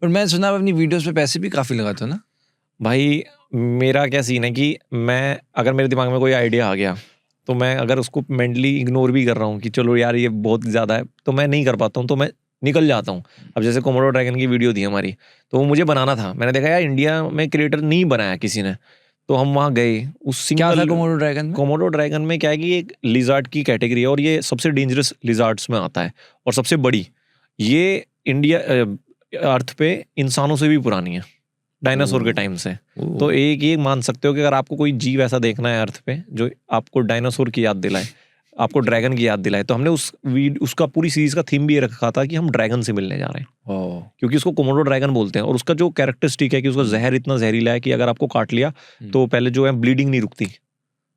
पर मैं सुना अपनी वीडियोस पे पैसे भी काफी लगाते हो ना? भाई मेरा क्या सीन है कि मैं अगर मेरे दिमाग में कोई आइडिया आ गया तो मैं अगर उसको मेंटली इग्नोर भी कर रहा हूँ कि चलो यार ये बहुत ज़्यादा है, तो मैं नहीं कर पाता हूँ, तो मैं निकल जाता हूँ। अब जैसे कोमोडो ड्रैगन की वीडियो थी हमारी, तो वो मुझे बनाना था। मैंने देखा यार इंडिया में क्रिएटर नहीं बनाया किसी ने, तो हम वहाँ गए। उस क्या था सिंगल कोमोडो ड्रैगन में? कोमोडो ड्रैगन में क्या है कि एक लिजार्ड की कैटेगरी है और ये सबसे डेंजरस लिजार्ड्स में आता है और सबसे बड़ी। ये इंडिया अर्थ पे इंसानों से भी पुरानी है, डायनासोर के टाइम से। तो एक ये मान सकते हो कि अगर आपको कोई जीव ऐसा देखना है अर्थ पे जो आपको डायनासोर की याद दिलाए, आपको ड्रैगन की याद दिलाए, तो हमने उसका पूरी सीरीज का थीम भी ये रखा था कि हम ड्रैगन से मिलने जा रहे हैं, क्योंकि उसको कोमोडो ड्रैगन बोलते हैं। और उसका जो कैरेक्टरिस्टिक है कि उसका जहर इतना जहरीला है कि अगर आपको काट लिया तो पहले जो है ब्लीडिंग नहीं रुकती।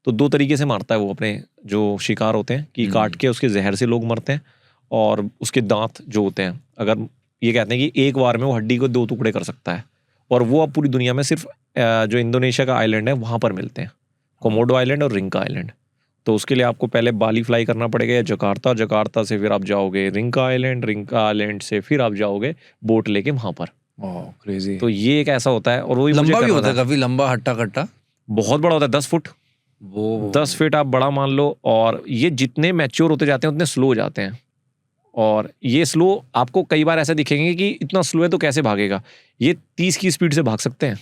तो 2 तरीके से मारता है वो अपने जो शिकार होते हैं, कि काट के उसके जहर से लोग मरते हैं, और उसके दांत जो होते हैं, अगर ये कहते हैं कि एक बार में वो हड्डी को 2 टुकड़े कर सकता है। और वो अब पूरी दुनिया में सिर्फ जो इंडोनेशिया का आइलैंड है वहाँ पर मिलते हैं, कोमोडो आइलैंड और रिंका आइलैंड। तो उसके लिए आपको पहले बाली फ्लाई करना पड़ेगा या जकार्ता, जकार्ता से फिर आप जाओगे रिंका आइलैंड, रिंका आइलैंड से फिर आप जाओगे बोट लेके वहाँ पर। क्रेजी। तो ये एक ऐसा होता है, और वो लंबा भी होता है, काफी लंबा, हट्टा कट्टा, बहुत बड़ा होता है, 10 फुट। वो 10 फीट आप बड़ा मान लो। और ये जितने मैच्योर होते जाते हैं उतने स्लो हो जाते हैं। और ये स्लो आपको कई बार ऐसा दिखेंगे कि इतना स्लो है तो कैसे भागेगा। ये 30 की स्पीड से भाग सकते हैं,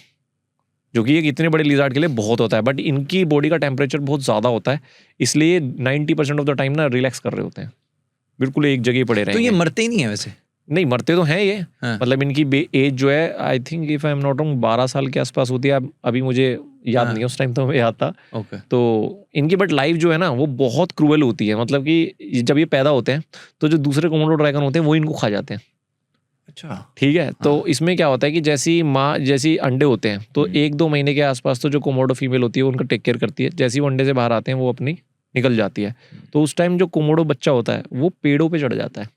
जो कि एक इतने बड़े लिजार्ड के लिए बहुत होता है। बट इनकी बॉडी का टेम्परेचर बहुत ज़्यादा होता है, इसलिए 90% ऑफ द टाइम ना रिलैक्स कर रहे होते हैं, बिल्कुल एक जगह पड़े रहेंगे। तो ये मरते ही नहीं है वैसे? नहीं, मरते तो हैं ये। मतलब इनकी एज जो है, I think if I am not wrong, 12 साल के आसपास होती है। अभी मुझे याद नहीं है, उस टाइम तो हमें याद था। तो इनकी बट लाइफ जो है ना वो बहुत क्रूअल होती है। मतलब कि जब ये पैदा होते हैं तो जो दूसरे कोमोडो ड्रैगन होते हैं वो इनको खा जाते हैं। अच्छा, ठीक है। तो इसमें क्या होता है कि जैसी अंडे होते हैं तो 1-2 महीने के आसपास तो जो कोमोडो फीमेल होती है वो उनका टेक केयर करती है। जैसे ही वो अंडे से बाहर आते हैं वो अपनी निकल जाती है। तो उस टाइम जो कोमोडो बच्चा होता है वो पेड़ों पे चढ़ जाता है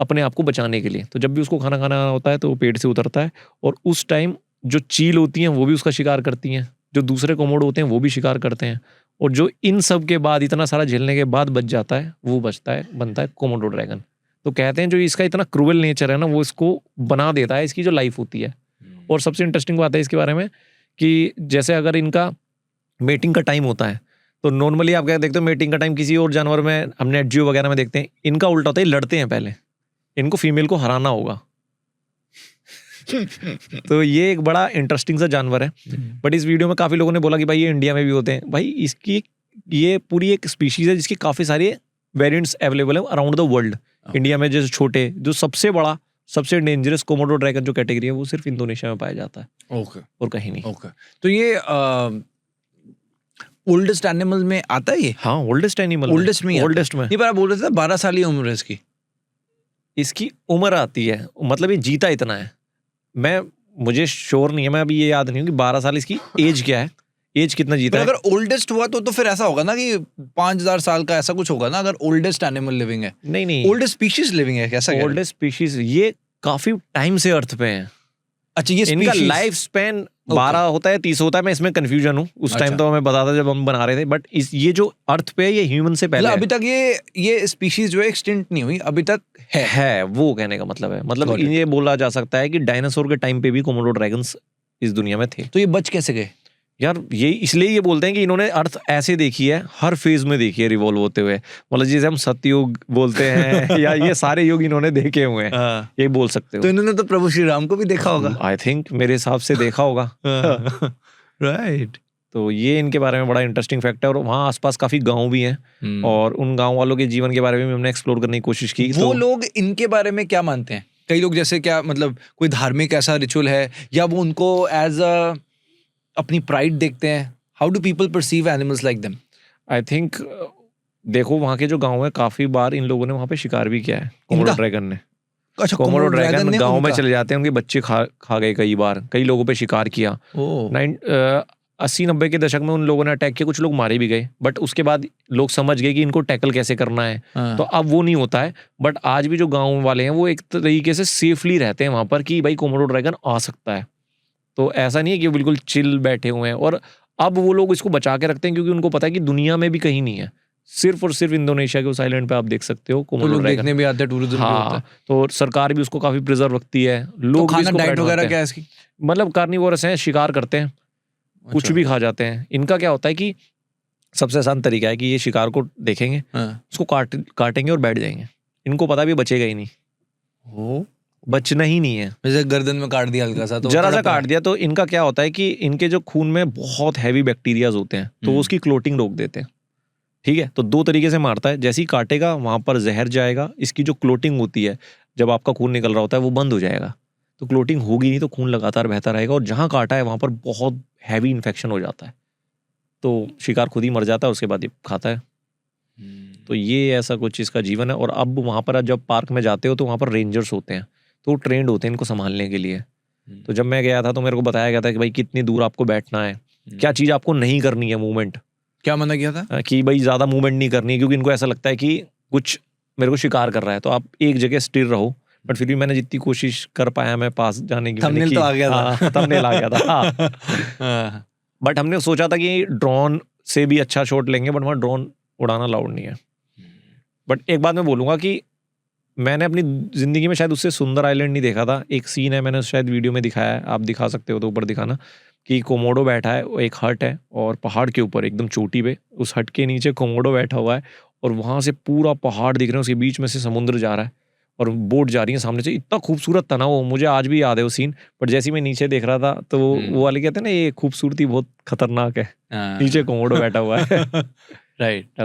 अपने आप को बचाने के लिए। तो जब भी उसको खाना खाना होता है तो वो पेड़ से उतरता है, और उस टाइम जो चील होती हैं वो भी उसका शिकार करती हैं, जो दूसरे कोमोडो होते हैं वो भी शिकार करते हैं। और जो इन सब के बाद, इतना सारा झेलने के बाद बच जाता है, वो बनता है कोमोडो ड्रैगन। तो कहते हैं जो इसका इतना क्रूअल नेचर है ना वो इसको बना देता है इसकी जो लाइफ होती है। और सबसे इंटरेस्टिंग बात है इसके बारे में कि जैसे अगर इनका मेटिंग का टाइम होता है तो नॉर्मली आप क्या देखते हो, मेटिंग का टाइम किसी और जानवर में हम नेट जियो वगैरह में देखते हैं, इनका उल्टा होता है, लड़ते हैं पहले, इनको फीमेल को हराना होगा। तो ये एक बड़ा इंटरेस्टिंग सा जानवर है। बट इस वीडियो में काफी लोगों ने बोला कि भाई ये इंडिया में भी होते हैं। भाई इसकी ये पूरी एक स्पीशीज है जिसकी काफी सारी वेरिएंट्स अवेलेबल है अराउंड द वर्ल्ड। इंडिया में जैसे छोटे, जो सबसे बड़ा, सबसे डेंजरस कोमोडो ड्रैगन जो कैटेगरी है वो सिर्फ इंडोनेशिया में पाया जाता है। और कहीं नहीं। तो ये ओल्डेस्ट एनिमल में आता है ये? हाँ, ओल्डेस्ट एनिमल, ओल्डेस्ट में। ये पर आप बोल रहे थे 12 साल ही उम्र है इसकी। इसकी उम्र आती है, मतलब ये जीता इतना है। मुझे श्योर नहीं है, मैं अभी ये याद नहीं हूँ कि 12 साल इसकी एज क्या है, एज कितना जीता है। अगर ओल्डेस्ट हुआ तो फिर ऐसा होगा ना कि 5000 साल का ऐसा कुछ होगा ना, अगर ओल्डेस्ट एनिमल लिविंग है। नहीं, ओल्डेस्ट स्पीशीज लिविंग है, कैसा? ओल्डेस्ट स्पीशीज ये काफी टाइम से अर्थ पे है। अच्छा, ये इनका लाइफ स्पैन 12 होता है, 30 होता है। मैं इसमें कंफ्यूजन हूँ, उस टाइम तो हमें पता था जब हम बना रहे थे। बट ये जो अर्थ पे है ये ह्यूमन से पहले अभी तक ये स्पीशीज जो है एक्सटिंक्ट नहीं हुई, अभी तक है वो कहने का मतलब है। मतलब ये बोला जा सकता है कि डायनासोर के टाइम पे भी कोमोडो ड्रैगन्स इस दुनिया में थे। तो ये बच कैसे गए यार? ये इसलिए ये बोलते हैं कि इन्होंने अर्थ ऐसे देखी है, हर फेज में देखी है रिवॉल्व होते हुए। मतलब जिसे हम सतयुग बोलते हैं या ये सारे युग इन्होंने देखे हुए हैं, ये बोल सकते हो। तो इन्होंने तो प्रभु श्री राम को भी देखा होगा, आई थिंक, मेरे हिसाब से देखा होगा। राइट। तो ये इनके बारे में बड़ा इंटरेस्टिंग फैक्ट है। और वहाँ आसपास काफी गांव भी हैं, और उन गांव वालों के जीवन के बारे में भी हमने एक्सप्लोर करने की कोशिश की। वो लोग इनके बारे में क्या मानते हैं? कई लोग जैसे क्या, मतलब कोई धार्मिक ऐसा रिचुअल है, या वो उनको एज अ अपनी प्राइड देखते हैं? How do people perceive animals like them? I think देखो, वहाँ के जो गाँव है, काफी बार इन लोगों ने वहाँ पे शिकार भी किया है कोमोडो ड्रैगन ने। अच्छा, कोमोडो ड्रैगन गाँव में चले जाते हैं, उनके बच्चे खा गए कई बार, कई लोगों पे शिकार किया। 80-90 के दशक में उन लोगों ने अटैक किया, कुछ लोग मारे भी गए। बट उसके बाद लोग समझ गए कि इनको टैकल कैसे करना है, तो अब वो नहीं होता है। बट आज भी जो गाँव वाले हैं वो एक तरीके से सेफली रहते हैं वहाँ पर कि भाई कोमोडो ड्रैगन आ सकता है। तो ऐसा नहीं है कि वो बिल्कुल चिल बैठे हुए हैं। और अब वो लोग इसको बचा के रखते हैं क्योंकि उनको पता है कि दुनिया में भी कहीं नहीं है। सिर्फ और सिर्फ इंडोनेशिया के उस आइलैंड पे आप देख सकते हो तो कोमोडो लोग ड्रैगन। देखने भी आते हैं, टूरिज्म भी होता हाँ, है। तो सरकार भी उसको काफी प्रिजर्व रखती है, तो लोग भी खाना इसको डाइट pet वगैरह मानते क्या हैं। है इसकी? मतलब कार्निवोरस हैं, शिकार करते हैं, कुछ अच्छा। भी खा जाते हैं। इनका क्या होता है कि सबसे आसान तरीका है कि ये शिकार को देखेंगे, हाँ। उसको काटेंगे और बैठ जाएंगे। इनको पता भी बचेगा ही नहीं, ओ, बचना ही नहीं है। जैसे गर्दन में काट दिया हल्का सा तो जरा सा तड़प रहा काट दिया तो इनका क्या होता है कि इनके जो खून में बहुत हैवी बैक्टीरियाज होते हैं, तो वो उसकी क्लोटिंग रोक देते हैं। ठीक है, तो दो तरीके से मारता है। जैसे ही काटेगा वहां पर जहर जाएगा, इसकी जो क्लोटिंग होती है, जब आपका खून निकल रहा होता है वो बंद हो जाएगा, तो क्लोटिंग होगी नहीं, तो खून लगातार बहता रहेगा, और जहां काटा है वहां पर बहुत हैवी इन्फेक्शन हो जाता है, तो शिकार खुद ही मर जाता है, उसके बाद ये खाता है। तो ये ऐसा कुछ इसका जीवन है। और अब वहां पर जब पार्क में जाते हो तो वहां पर रेंजर्स होते हैं, तो वो ट्रेंड होते हैं इनको संभालने के लिए। तो जब मैं गया था तो मेरे को बताया गया था कि भाई कितनी दूर आपको बैठना है, क्या चीज़ आपको नहीं करनी है, मूवमेंट, क्या मना किया था? कि भाई ज़्यादा मूवमेंट नहीं करनी है, क्योंकि इनको ऐसा लगता है कि कुछ मेरे को शिकार कर रहा है, तो आप एक जगह स्थिर रहो। बट फिर भी मैंने जितनी कोशिश कर पाया मैं पास जाने की, मैंने थंबनेल की। तो आ गया था। थंबनेल आ गया था, हाँ। हाँ। बट हमने सोचा था कि ड्रोन से भी अच्छा शॉट लेंगे, बट वहाँ ड्रोन उड़ाना अलाउड नहीं है। बट एक बात मैं बोलूँगा कि मैंने अपनी ज़िंदगी में शायद उससे सुंदर आइलैंड नहीं देखा था। एक सीन है, मैंने शायद वीडियो में दिखाया है, आप दिखा सकते हो तो ऊपर दिखाना, कि कोमोडो बैठा है, वो एक हट है और पहाड़ के ऊपर एकदम चोटी पे, उस हट के नीचे कोमोडो बैठा हुआ है, और वहाँ से पूरा पहाड़ दिख रहे हैं, उसके बीच में से समुद्र जा रहा है और बोट जा रही है सामने से। इतना खूबसूरत था ना वो, मुझे आज भी याद है वो सीन। बट जैसे ही मैं नीचे देख रहा था तो वो वाले कहते हैं ना, ये खूबसूरती बहुत खतरनाक है, हाँ। नीचे कोमोडो बैठा हुआ है। राइट।